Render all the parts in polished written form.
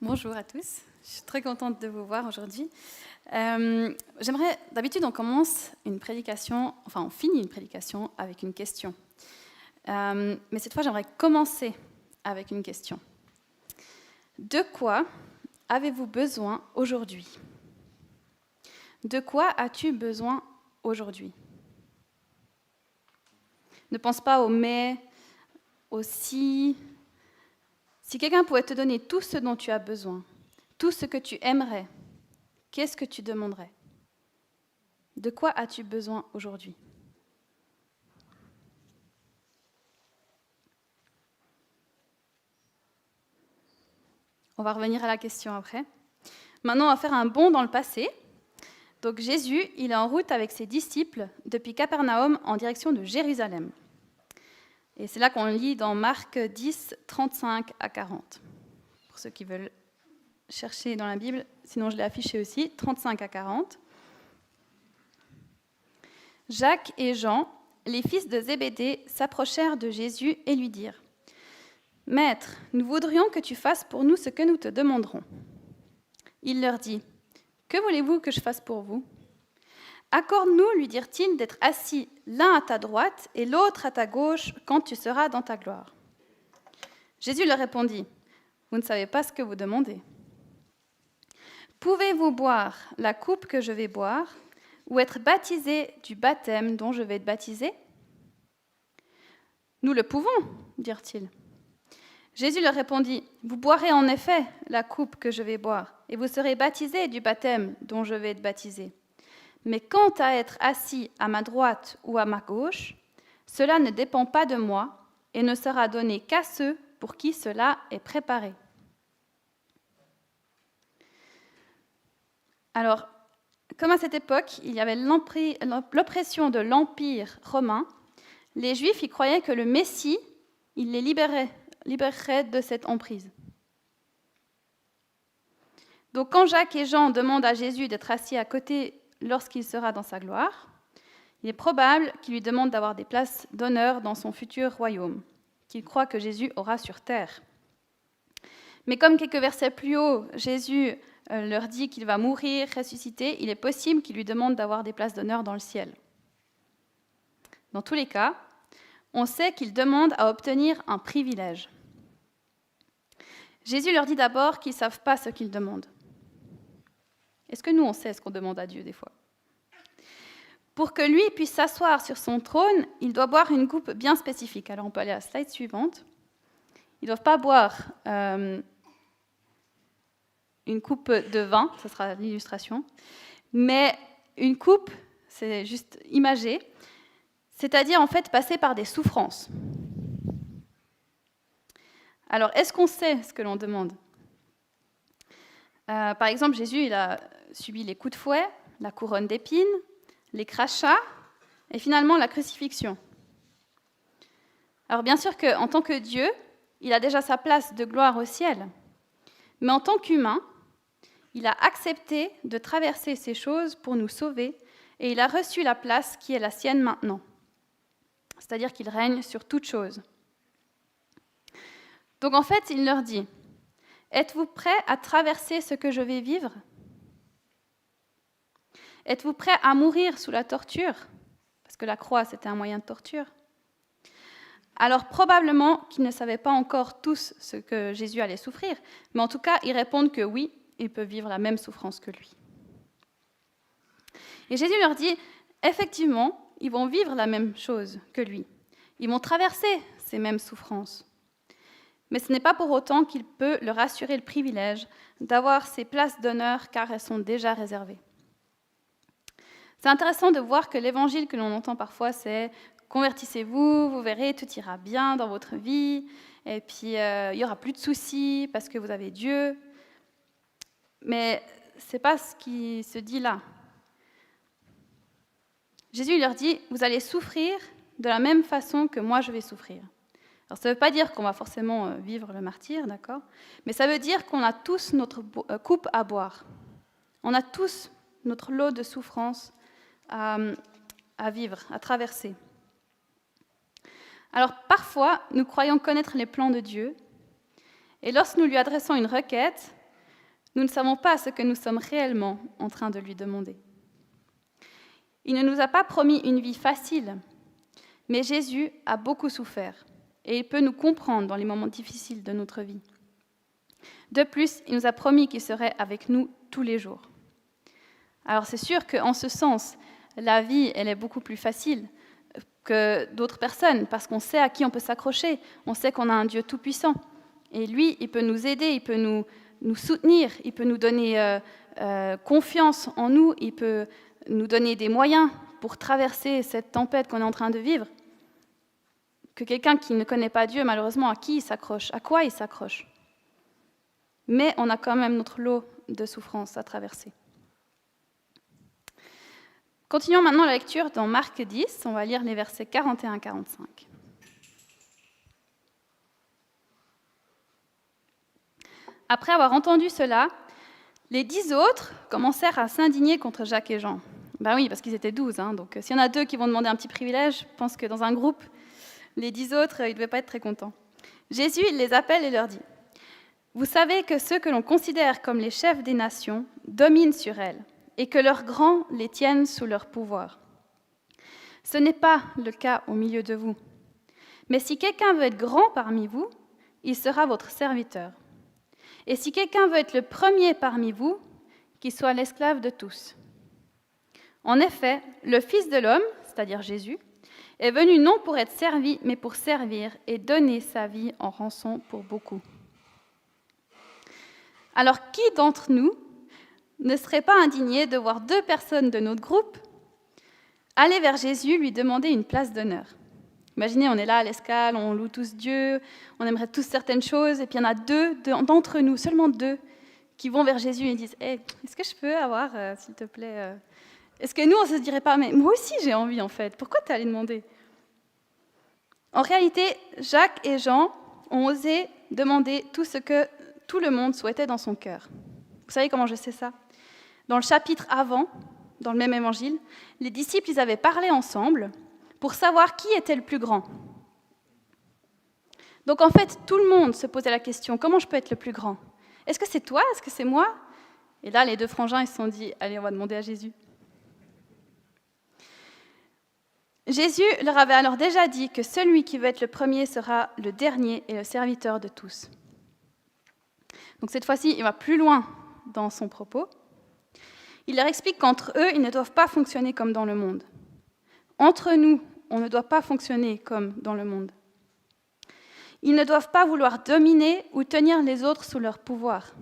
Bonjour à tous, je suis très contente de vous voir aujourd'hui. D'habitude on commence une prédication, on finit une prédication avec une question. Mais cette fois j'aimerais commencer avec une question. De quoi avez-vous besoin aujourd'hui ? De quoi as-tu besoin aujourd'hui ? Ne pense pas au mais, au si. Si quelqu'un pouvait te donner tout ce dont tu as besoin, tout ce que tu aimerais, qu'est-ce que tu demanderais ? De quoi as-tu besoin aujourd'hui ? On va revenir à la question après. Maintenant, on va faire un bond dans le passé. Donc Jésus, il est en route avec ses disciples depuis Capernaum en direction de Jérusalem. Et c'est là qu'on lit dans Marc 10, 35 à 40. Pour ceux qui veulent chercher dans la Bible, sinon je l'ai affiché aussi, 35 à 40. Jacques et Jean, les fils de Zébédée, s'approchèrent de Jésus et lui dirent : « Maître, nous voudrions que tu fasses pour nous ce que nous te demanderons. » Il leur dit : « Que voulez-vous que je fasse pour vous ? Accorde-nous, lui dirent-ils, d'être assis l'un à ta droite et l'autre à ta gauche quand tu seras dans ta gloire. » Jésus leur répondit : « Vous ne savez pas ce que vous demandez. Pouvez-vous boire la coupe que je vais boire ou être baptisés du baptême dont je vais être baptisé ? » « Nous le pouvons, dirent-ils. » Jésus leur répondit : « Vous boirez en effet la coupe que je vais boire, et vous serez baptisés du baptême dont je vais être baptisé. Mais quant à être assis à ma droite ou à ma gauche, cela ne dépend pas de moi et ne sera donné qu'à ceux pour qui cela est préparé. » Alors, comme à cette époque, il y avait l'oppression de l'Empire romain, les Juifs y croyaient que le Messie, il les libérerait de cette emprise. Donc quand Jacques et Jean demandent à Jésus d'être assis à côté lorsqu'il sera dans sa gloire, il est probable qu'ils lui demandent d'avoir des places d'honneur dans son futur royaume, qu'ils croient que Jésus aura sur terre. Mais comme quelques versets plus haut, Jésus leur dit qu'il va mourir, ressusciter, il est possible qu'il lui demande d'avoir des places d'honneur dans le ciel. Dans tous les cas, on sait qu'il demande à obtenir un privilège. Jésus leur dit d'abord qu'ils ne savent pas ce qu'ils demandent. Est-ce que nous, on sait ce qu'on demande à Dieu des fois ? Pour que lui puisse s'asseoir sur son trône, il doit boire une coupe bien spécifique. Alors on peut aller à la slide suivante. Ils ne doivent pas boire une coupe de vin, ce sera l'illustration, mais une coupe, c'est juste imagé, c'est-à-dire en fait passer par des souffrances. Alors, est-ce qu'on sait ce que l'on demande ? Par exemple, Jésus, il a subi les coups de fouet, la couronne d'épines, les crachats et finalement la crucifixion. Alors bien sûr qu'en tant que Dieu, il a déjà sa place de gloire au ciel, mais en tant qu'humain, il a accepté de traverser ces choses pour nous sauver et il a reçu la place qui est la sienne maintenant. C'est-à-dire qu'il règne sur toute chose. Donc en fait, il leur dit : « Êtes-vous prêts à traverser ce que je vais vivre ? Êtes-vous prêts à mourir sous la torture ? » Parce que la croix, c'était un moyen de torture. Alors probablement qu'ils ne savaient pas encore tous ce que Jésus allait souffrir, mais en tout cas, ils répondent que oui, ils peuvent vivre la même souffrance que lui. Et Jésus leur dit : « Effectivement, ils vont vivre la même chose que lui. Ils vont traverser ces mêmes souffrances. Mais ce n'est pas pour autant qu'il peut leur assurer le privilège d'avoir ces places d'honneur car elles sont déjà réservées. » C'est intéressant de voir que l'évangile que l'on entend parfois, c'est « Convertissez-vous, vous verrez, tout ira bien dans votre vie, et puis il n'y aura plus de soucis parce que vous avez Dieu. » Mais ce n'est pas ce qui se dit là. Jésus leur dit « Vous allez souffrir de la même façon que moi je vais souffrir. » Alors ça ne veut pas dire qu'on va forcément vivre le martyre, d'accord ? Mais ça veut dire qu'on a tous notre coupe à boire. On a tous notre lot de souffrances à vivre, à traverser. Alors parfois, nous croyons connaître les plans de Dieu, et lorsque nous lui adressons une requête, Nous ne savons pas ce que nous sommes réellement en train de lui demander. Il ne nous a pas promis une vie facile, mais Jésus a beaucoup souffert et il peut nous comprendre dans les moments difficiles de notre vie. De plus, il nous a promis qu'il serait avec nous tous les jours. Alors c'est sûr qu'en ce sens, la vie, elle est beaucoup plus facile que d'autres personnes, parce qu'on sait à qui on peut s'accrocher, on sait qu'on a un Dieu tout-puissant. Et lui, il peut nous aider, il peut nous soutenir, il peut nous donner confiance en nous, il peut nous donner des moyens pour traverser cette tempête qu'on est en train de vivre. Que quelqu'un qui ne connaît pas Dieu, malheureusement, à qui il s'accroche, à quoi il s'accroche. Mais on a quand même notre lot de souffrances à traverser. Continuons maintenant la lecture dans Marc 10, on va lire les versets 41 à 45. Après avoir entendu cela, les 10 autres commencèrent à s'indigner contre Jacques et Jean. Ben oui, parce qu'ils étaient 12, donc s'il y en a 2 qui vont demander un petit privilège, je pense que dans un groupe, les 10 autres, ils ne devaient pas être très contents. Jésus, il les appelle et leur dit : « Vous savez que ceux que l'on considère comme les chefs des nations dominent sur elles, et que leurs grands les tiennent sous leur pouvoir. Ce n'est pas le cas au milieu de vous. Mais si quelqu'un veut être grand parmi vous, il sera votre serviteur. Et si quelqu'un veut être le premier parmi vous, qu'il soit l'esclave de tous. En effet, le Fils de l'homme, c'est-à-dire Jésus, est venu non pour être servi, mais pour servir et donner sa vie en rançon pour beaucoup. » Alors, qui d'entre nous ne serait pas indigné de voir 2 personnes de notre groupe aller vers Jésus, lui demander une place d'honneur ? Imaginez, on est là à l'Escale, on loue tous Dieu, on aimerait tous certaines choses, et puis il y en a 2 d'entre nous, seulement 2, qui vont vers Jésus et disent « Hey, est-ce que je peux avoir, s'il te plaît Est-ce que nous, on ne se dirait pas « Mais moi aussi, j'ai envie, en fait. Pourquoi tu es allé demander ?» En réalité, Jacques et Jean ont osé demander tout ce que tout le monde souhaitait dans son cœur. Vous savez comment je sais ça ? Dans le chapitre avant, dans le même évangile, les disciples, ils avaient parlé ensemble pour savoir qui était le plus grand. Donc en fait, tout le monde se posait la question, comment je peux être le plus grand ? Est-ce que c'est toi ? Est-ce que c'est moi ? Et là, les 2 frangins, ils se sont dit, allez, on va demander à Jésus. Jésus leur avait alors déjà dit que celui qui veut être le premier sera le dernier et le serviteur de tous. Donc cette fois-ci, il va plus loin dans son propos. Il leur explique qu'entre eux, ils ne doivent pas fonctionner comme dans le monde. Entre nous, on ne doit pas fonctionner comme dans le monde. Ils ne doivent pas vouloir dominer ou tenir les autres sous leur pouvoir.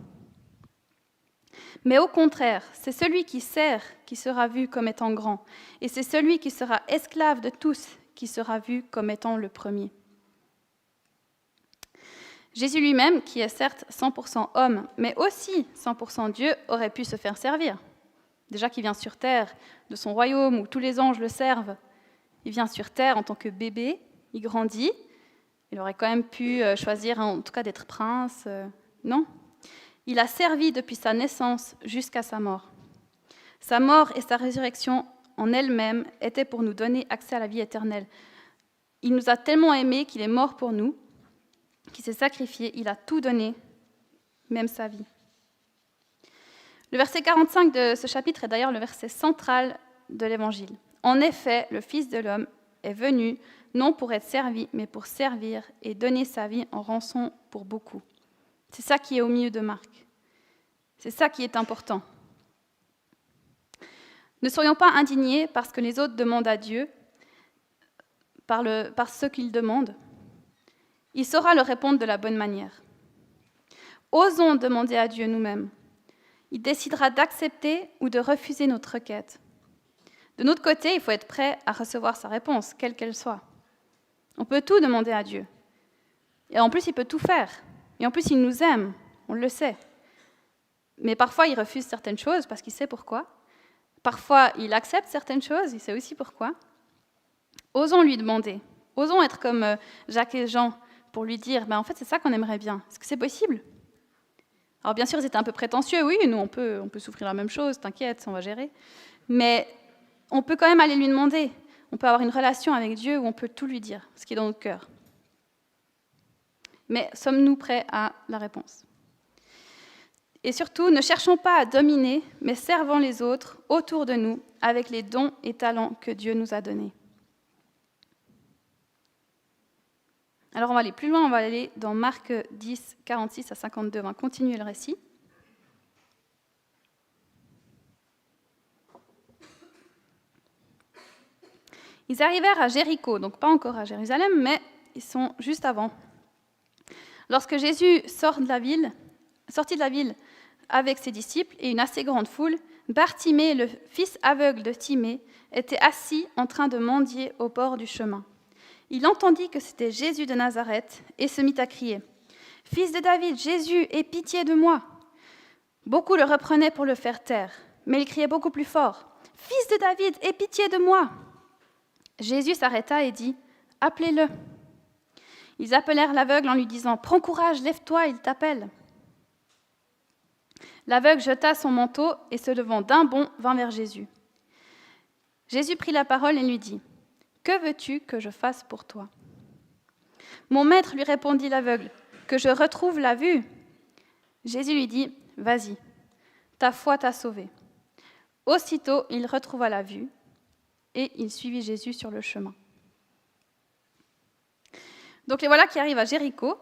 Mais au contraire, c'est celui qui sert qui sera vu comme étant grand, et c'est celui qui sera esclave de tous qui sera vu comme étant le premier. Jésus lui-même, qui est certes 100% homme, mais aussi 100% Dieu, aurait pu se faire servir. Déjà qu'il vient sur terre, de son royaume où tous les anges le servent, il vient sur terre en tant que bébé, il grandit, il aurait quand même pu choisir en tout cas d'être prince. Non, il a servi depuis sa naissance jusqu'à sa mort. Sa mort et sa résurrection en elle-même étaient pour nous donner accès à la vie éternelle. Il nous a tellement aimés qu'il est mort pour nous, qu'il s'est sacrifié, il a tout donné, même sa vie. Le verset 45 de ce chapitre est d'ailleurs le verset central de l'Évangile. En effet, le Fils de l'homme est venu non pour être servi, mais pour servir et donner sa vie en rançon pour beaucoup. C'est ça qui est au milieu de Marc. C'est ça qui est important. Ne soyons pas indignés parce que les autres demandent à Dieu, par ce qu'ils demandent. Il saura leur répondre de la bonne manière. Osons demander à Dieu nous-mêmes. Il décidera d'accepter ou de refuser notre requête. De notre côté, il faut être prêt à recevoir sa réponse, quelle qu'elle soit. On peut tout demander à Dieu. Et en plus, il peut tout faire. Et en plus, il nous aime, on le sait. Mais parfois, il refuse certaines choses parce qu'il sait pourquoi. Parfois, il accepte certaines choses, il sait aussi pourquoi. Osons lui demander. Osons être comme Jacques et Jean pour lui dire, en fait, c'est ça qu'on aimerait bien. Est-ce que c'est possible ? Alors bien sûr, c'était un peu prétentieux. Oui, nous, on peut souffrir la même chose, t'inquiète, on va gérer. Mais on peut quand même aller lui demander. On peut avoir une relation avec Dieu où on peut tout lui dire, ce qui est dans notre cœur. Mais sommes-nous prêts à la réponse ? Et surtout, ne cherchons pas à dominer, mais servons les autres autour de nous avec les dons et talents que Dieu nous a donnés. Alors on va aller plus loin, on va aller dans Marc 10, 46 à 52, on va continuer le récit. Ils arrivèrent à Jéricho, donc pas encore à Jérusalem, mais ils sont juste avant. Lorsque Jésus sortit de la ville avec ses disciples et une assez grande foule, Bartimée, le fils aveugle de Timée, était assis en train de mendier au bord du chemin. Il entendit que c'était Jésus de Nazareth et se mit à crier « Fils de David, Jésus, aie pitié de moi !» Beaucoup le reprenaient pour le faire taire, mais il criait beaucoup plus fort « Fils de David, aie pitié de moi !» Jésus s'arrêta et dit « Appelez-le !» Ils appelèrent l'aveugle en lui disant « Prends courage, lève-toi, il t'appelle !» L'aveugle jeta son manteau et se levant d'un bond, vint vers Jésus. Jésus prit la parole et lui dit « Que veux-tu que je fasse pour toi ?» Mon maître, lui répondit l'aveugle, « Que je retrouve la vue. » Jésus lui dit « Vas-y, ta foi t'a sauvé. » Aussitôt, il retrouva la vue et il suivit Jésus sur le chemin. Donc les voilà qui arrivent à Jéricho.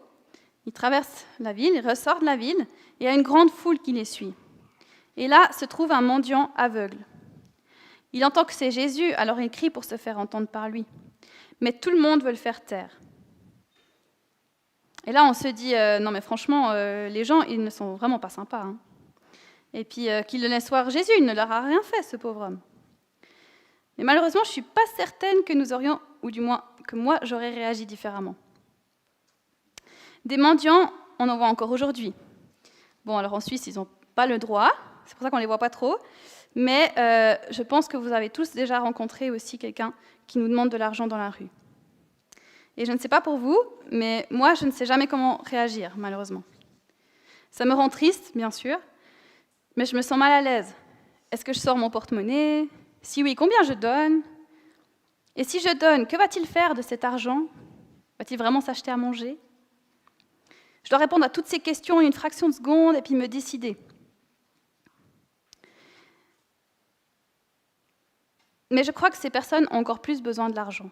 Ils traversent la ville, ils ressortent de la ville, et il y a une grande foule qui les suit. Et là se trouve un mendiant aveugle. Il entend que c'est Jésus, alors il crie pour se faire entendre par lui. Mais tout le monde veut le faire taire. Et là, on se dit, non mais franchement, les gens, ils ne sont vraiment pas sympas. Hein. Et puis, qu'ils le laissent voir Jésus, il ne leur a rien fait, ce pauvre homme. Mais malheureusement, je ne suis pas certaine que nous aurions, ou du moins que moi, j'aurais réagi différemment. Des mendiants, on en voit encore aujourd'hui. Bon, alors en Suisse, ils n'ont pas le droit, c'est pour ça qu'on ne les voit pas trop, mais je pense que vous avez tous déjà rencontré aussi quelqu'un qui nous demande de l'argent dans la rue. Et je ne sais pas pour vous, mais moi, je ne sais jamais comment réagir, malheureusement. Ça me rend triste, bien sûr, mais je me sens mal à l'aise. Est-ce que je sors mon porte-monnaie ? Si oui, combien je donne ? Et si je donne, que va-t-il faire de cet argent ? Va-t-il vraiment s'acheter à manger ? Je dois répondre à toutes ces questions en une fraction de seconde et puis me décider. Mais je crois que ces personnes ont encore plus besoin de l'argent.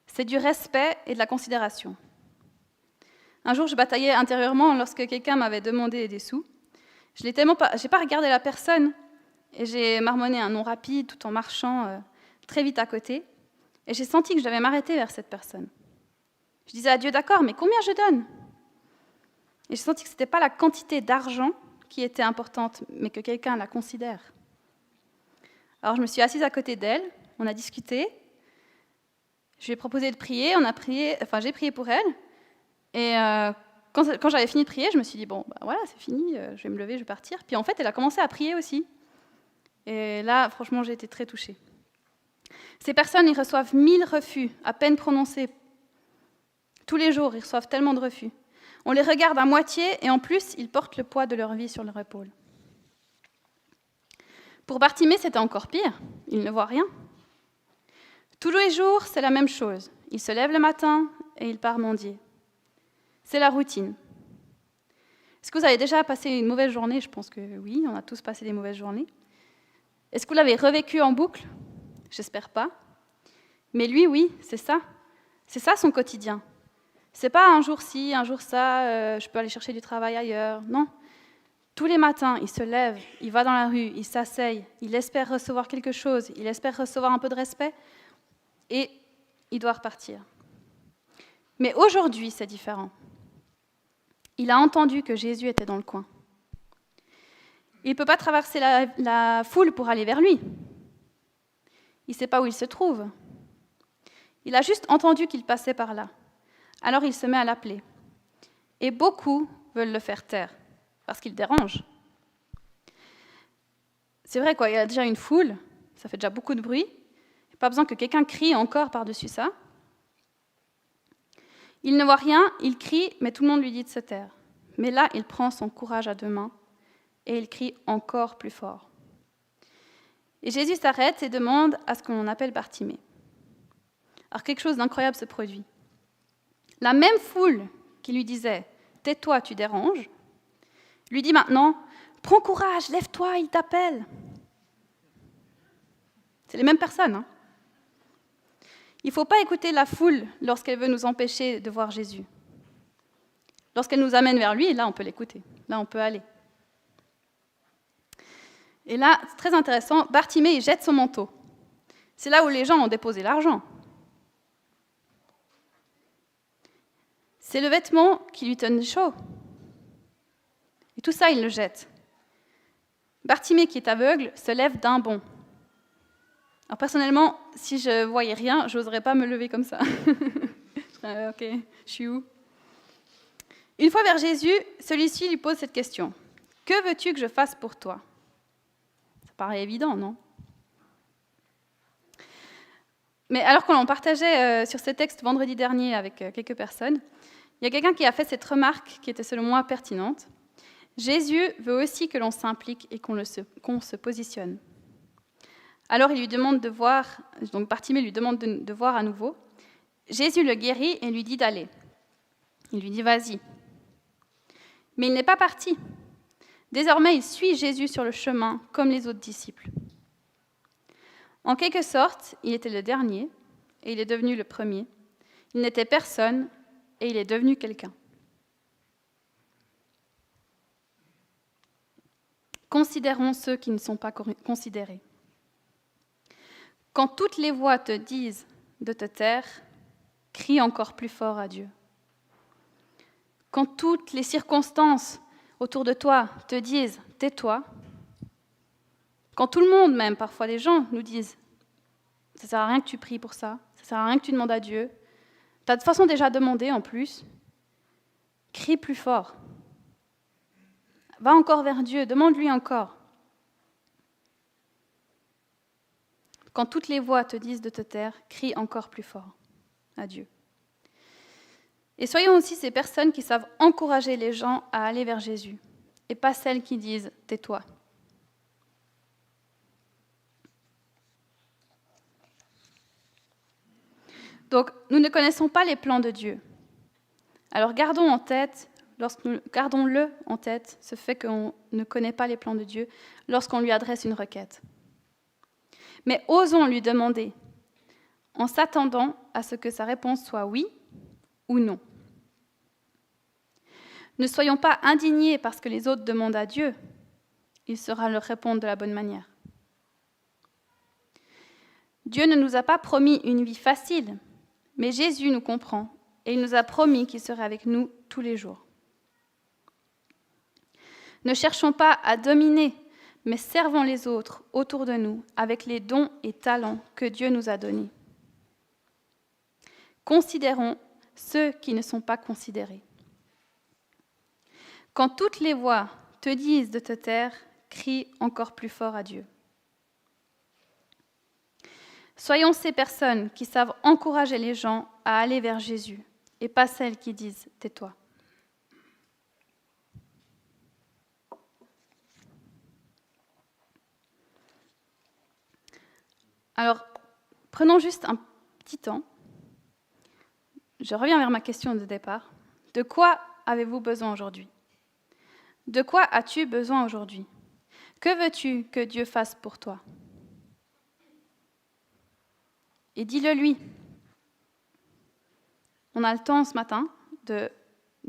C'est du respect et de la considération. Un jour, je bataillais intérieurement lorsque quelqu'un m'avait demandé des sous. Je n'ai pas regardé la personne et j'ai marmonné un nom rapide tout en marchant très vite à côté. Et j'ai senti que je devais m'arrêter vers cette personne. Je disais à Dieu, d'accord, mais combien je donne ? Et j'ai senti que ce n'était pas la quantité d'argent qui était importante, mais que quelqu'un la considère. Alors je me suis assise à côté d'elle, on a discuté, je lui ai proposé de prier, j'ai prié pour elle, et quand j'avais fini de prier, je me suis dit, bon, bah voilà, c'est fini, je vais me lever, je vais partir. Puis en fait, elle a commencé à prier aussi. Et là, franchement, j'ai été très touchée. Ces personnes, ils reçoivent 1000 refus, à peine prononcés. Tous les jours, ils reçoivent tellement de refus. On les regarde à moitié, et en plus, ils portent le poids de leur vie sur leur épaule. Pour Bartimée, c'était encore pire. Il ne voit rien. Tous les jours, c'est la même chose. Il se lève le matin et il part mendier. C'est la routine. Est-ce que vous avez déjà passé une mauvaise journée ? Je pense que oui, on a tous passé des mauvaises journées. Est-ce que vous l'avez revécu en boucle ? J'espère pas. Mais lui, oui, c'est ça. C'est ça son quotidien. C'est pas un jour ci, un jour ça, je peux aller chercher du travail ailleurs. Non. Tous les matins, il se lève, il va dans la rue, il s'asseye, il espère recevoir quelque chose, il espère recevoir un peu de respect, et il doit repartir. Mais aujourd'hui, c'est différent. Il a entendu que Jésus était dans le coin. Il ne peut pas traverser la foule pour aller vers lui. Il ne sait pas où il se trouve. Il a juste entendu qu'il passait par là. Alors il se met à l'appeler. Et beaucoup veulent le faire taire, parce qu'il dérange. C'est vrai, quoi, il y a déjà une foule, ça fait déjà beaucoup de bruit. Il n'y a pas besoin que quelqu'un crie encore par-dessus ça. Il ne voit rien, il crie, mais tout le monde lui dit de se taire. Mais là, il prend son courage à deux mains et il crie encore plus fort. Et Jésus s'arrête et demande à ce qu'on appelle Bartimée. Alors quelque chose d'incroyable se produit. La même foule qui lui disait « Tais-toi, tu déranges », lui dit maintenant, « Prends courage, lève-toi, il t'appelle. » C'est les mêmes personnes. Hein. Il ne faut pas écouter la foule lorsqu'elle veut nous empêcher de voir Jésus. Lorsqu'elle nous amène vers lui, là, on peut l'écouter. Là, on peut aller. Et là, c'est très intéressant, Bartimée, il jette son manteau. C'est là où les gens ont déposé l'argent. C'est le vêtement qui lui donne chaud. Et tout ça, il le jette. Bartimée, qui est aveugle, se lève d'un bond. Alors personnellement, si je voyais rien, je n'oserais pas me lever comme ça. Ok, je suis où? Une fois vers Jésus, celui-ci lui pose cette question. « Que veux-tu que je fasse pour toi ?» Ça paraît évident, non? Mais alors qu'on en partageait sur ce texte vendredi dernier avec quelques personnes, il y a quelqu'un qui a fait cette remarque qui était selon moi pertinente. Jésus veut aussi que l'on s'implique et qu'on se positionne. Alors il lui demande de voir, donc Bartimée lui demande de voir à nouveau. Jésus le guérit et lui dit d'aller. Il lui dit vas-y. Mais il n'est pas parti. Désormais, il suit Jésus sur le chemin comme les autres disciples. En quelque sorte, il était le dernier et il est devenu le premier. Il n'était personne et il est devenu quelqu'un. Considérons ceux qui ne sont pas considérés. Quand toutes les voix te disent de te taire, crie encore plus fort à Dieu. Quand toutes les circonstances autour de toi te disent « tais-toi », quand tout le monde, même parfois les gens, nous disent « ça ne sert à rien que tu pries pour ça, ça ne sert à rien que tu demandes à Dieu, tu as de toute façon déjà demandé en plus », crie plus fort. Va encore vers Dieu, demande-lui encore. Quand toutes les voix te disent de te taire, crie encore plus fort à Dieu. Et soyons aussi ces personnes qui savent encourager les gens à aller vers Jésus, et pas celles qui disent « tais-toi ». Donc, nous ne connaissons pas les plans de Dieu. Alors gardons-le en tête, ce fait qu'on ne connaît pas les plans de Dieu lorsqu'on lui adresse une requête. Mais osons lui demander, en s'attendant à ce que sa réponse soit oui ou non. Ne soyons pas indignés parce que les autres demandent à Dieu, il saura leur répondre de la bonne manière. Dieu ne nous a pas promis une vie facile, mais Jésus nous comprend et il nous a promis qu'il serait avec nous tous les jours. Ne cherchons pas à dominer, mais servons les autres autour de nous avec les dons et talents que Dieu nous a donnés. Considérons ceux qui ne sont pas considérés. Quand toutes les voix te disent de te taire, crie encore plus fort à Dieu. Soyons ces personnes qui savent encourager les gens à aller vers Jésus et pas celles qui disent « tais-toi ». Alors, prenons juste un petit temps. Je reviens vers ma question de départ. De quoi avez-vous besoin aujourd'hui? De quoi as-tu besoin aujourd'hui? Que veux-tu que Dieu fasse pour toi? Et dis-le lui. On a le temps ce matin de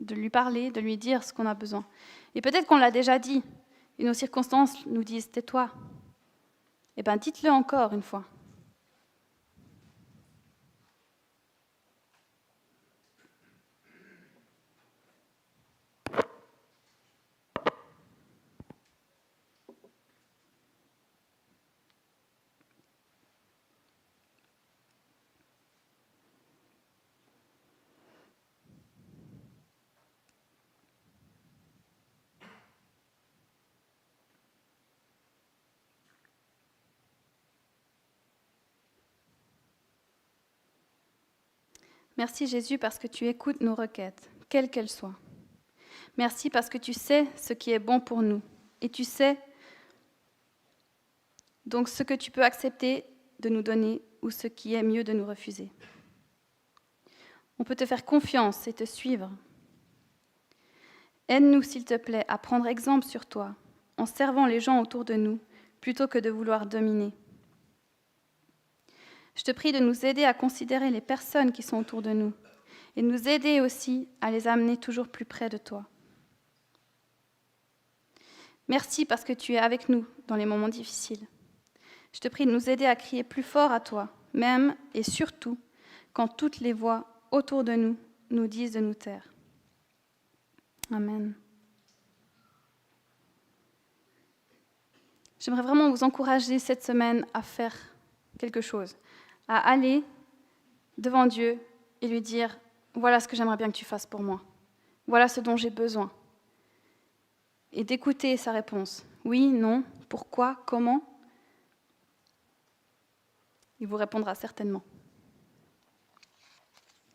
lui parler, de lui dire ce qu'on a besoin. Et peut-être qu'on l'a déjà dit, et nos circonstances nous disent « tais-toi ». Eh bien, dites-le encore une fois. Merci Jésus parce que tu écoutes nos requêtes, quelles qu'elles soient. Merci parce que tu sais ce qui est bon pour nous et tu sais donc ce que tu peux accepter de nous donner ou ce qui est mieux de nous refuser. On peut te faire confiance et te suivre. Aide-nous, s'il te plaît, à prendre exemple sur toi, en servant les gens autour de nous, plutôt que de vouloir dominer. Je te prie de nous aider à considérer les personnes qui sont autour de nous et de nous aider aussi à les amener toujours plus près de toi. Merci parce que tu es avec nous dans les moments difficiles. Je te prie de nous aider à crier plus fort à toi, même et surtout quand toutes les voix autour de nous nous disent de nous taire. Amen. J'aimerais vraiment vous encourager cette semaine à faire quelque chose, à aller devant Dieu et lui dire « Voilà ce que j'aimerais bien que tu fasses pour moi. Voilà ce dont j'ai besoin. » Et d'écouter sa réponse. Oui, non, pourquoi, comment ? Il vous répondra certainement.